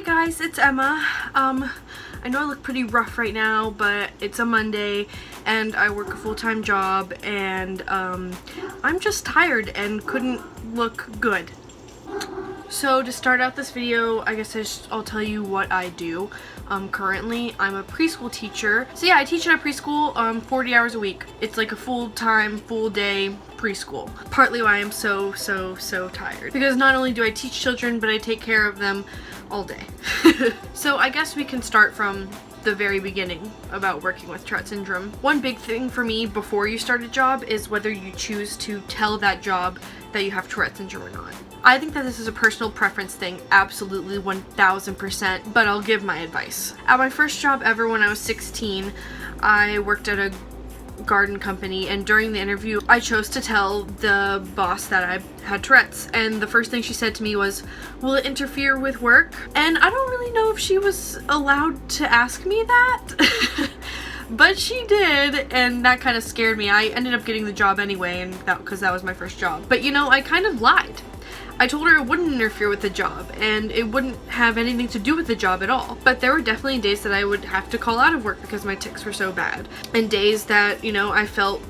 guys, it's Emma. I know I look pretty rough right now, but it's a Monday and I work a full-time job and I'm just tired and couldn't look good. So to start out this video, I guess I'll tell you what I do. Currently, I'm a preschool teacher. So yeah, I teach at a preschool 40 hours a week. It's like a full-time, full-day preschool. Partly why I'm so tired. Because not only do I teach children, but I take care of them all day. So I guess we can start from the very beginning about working with Tourette Syndrome. One big thing for me before you start a job is whether you choose to tell that job that you have Tourette Syndrome or not. I think that this is a personal preference thing, absolutely 1000%, but I'll give my advice. At my first job ever when I was 16, I worked at a garden company, and during the interview I chose to tell the boss that I had Tourette's, and the first thing she said to me was, "Will it interfere with work?" And I don't really know if she was allowed to ask me that. But she did, and that kind of scared me. I ended up getting the job anyway, and because that was my first job. But you know, I kind of lied. I told her it wouldn't interfere with the job, and it wouldn't have anything to do with the job at all. But there were definitely days that I would have to call out of work because my tics were so bad. And days that, you know, I felt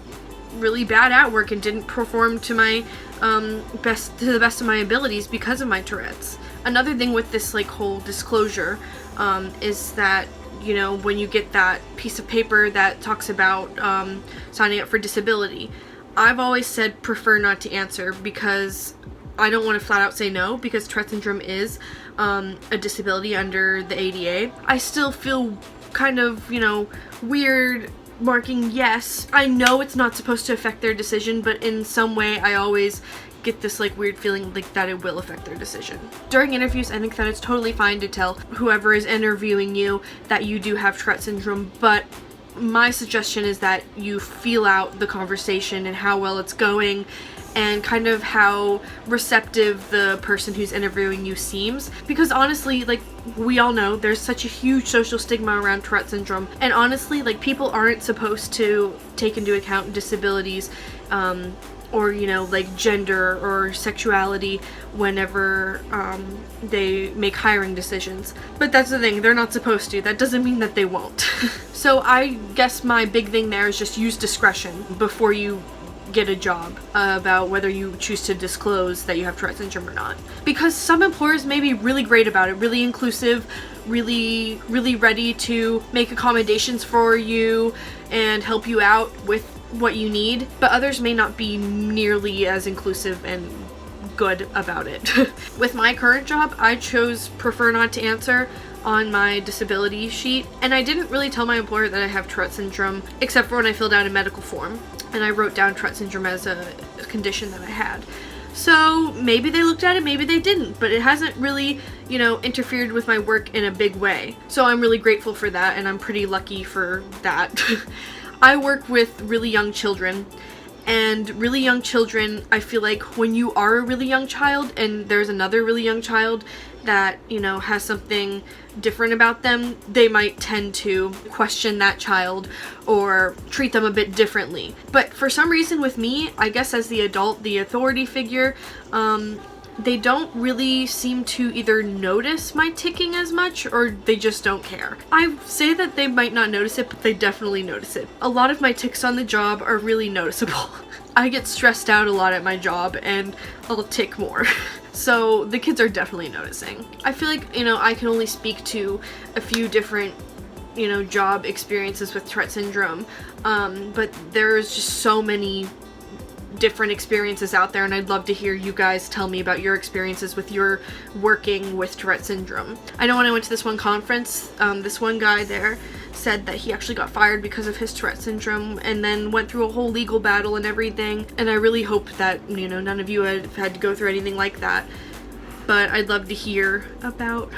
really bad at work and didn't perform to my the best of my abilities because of my Tourette's. Another thing with this like whole disclosure is that, you know, when you get that piece of paper that talks about signing up for disability, I've always said prefer not to answer because I don't want to flat out say no, because Tourette Syndrome is a disability under the ADA. I still feel kind of, you know, weird marking yes. I know it's not supposed to affect their decision, but in some way I always get this like weird feeling like that it will affect their decision. During interviews, I think that it's totally fine to tell whoever is interviewing you that you do have Tourette Syndrome, but my suggestion is that you feel out the conversation and how well it's going and kind of how receptive the person who's interviewing you seems. Because honestly, like, we all know there's such a huge social stigma around Tourette Syndrome, and honestly, like, people aren't supposed to take into account disabilities or, you know, like gender or sexuality whenever they make hiring decisions. But that's the thing, they're not supposed to. That doesn't mean that they won't. So I guess my big thing there is just use discretion before you get a job about whether you choose to disclose that you have Tourette Syndrome or not. Because some employers may be really great about it, really inclusive, really ready to make accommodations for you and help you out with what you need, but others may not be nearly as inclusive and good about it. With my current job, I chose prefer not to answer on my disability sheet, and I didn't really tell my employer that I have Tourette Syndrome except for when I filled out a medical form and I wrote down Tourette Syndrome as a condition that I had. So maybe they looked at it, maybe they didn't, but it hasn't really, you know, interfered with my work in a big way. So I'm really grateful for that, and I'm pretty lucky for that. I work with really young children, and really young children, I feel like when you are a really young child and there's another really young child that, you know, has something different about them, they might tend to question that child or treat them a bit differently. But for some reason with me, I guess as the adult, the authority figure, they don't really seem to either notice my ticking as much or they just don't care. I say that they might not notice it, but they definitely notice it. A lot of my tics on the job are really noticeable. I get stressed out a lot at my job and I'll tick more. So the kids are definitely noticing. I feel like, you know, I can only speak to a few different, you know, job experiences with Tourette Syndrome, but there's just so many different experiences out there, and I'd love to hear you guys tell me about your experiences with your working with Tourette Syndrome. I know when I went to this one conference, this one guy there said that he actually got fired because of his Tourette Syndrome and then went through a whole legal battle and everything, and I really hope that, you know, none of you have had to go through anything like that, but I'd love to hear about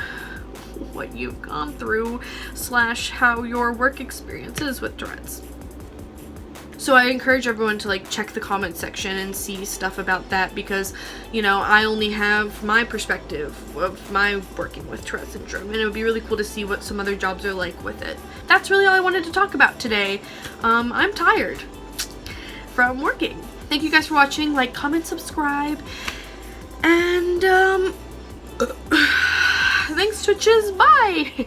what you've gone through / how your work experience is with Tourette's. So I encourage everyone to like check the comment section and see stuff about that, because, you know, I only have my perspective of my working with Tourette Syndrome, and it would be really cool to see what some other jobs are like with it. That's really all I wanted to talk about today. I'm tired from working. Thank you guys for watching. Like, comment, subscribe, and Thanks, Twitches. Bye!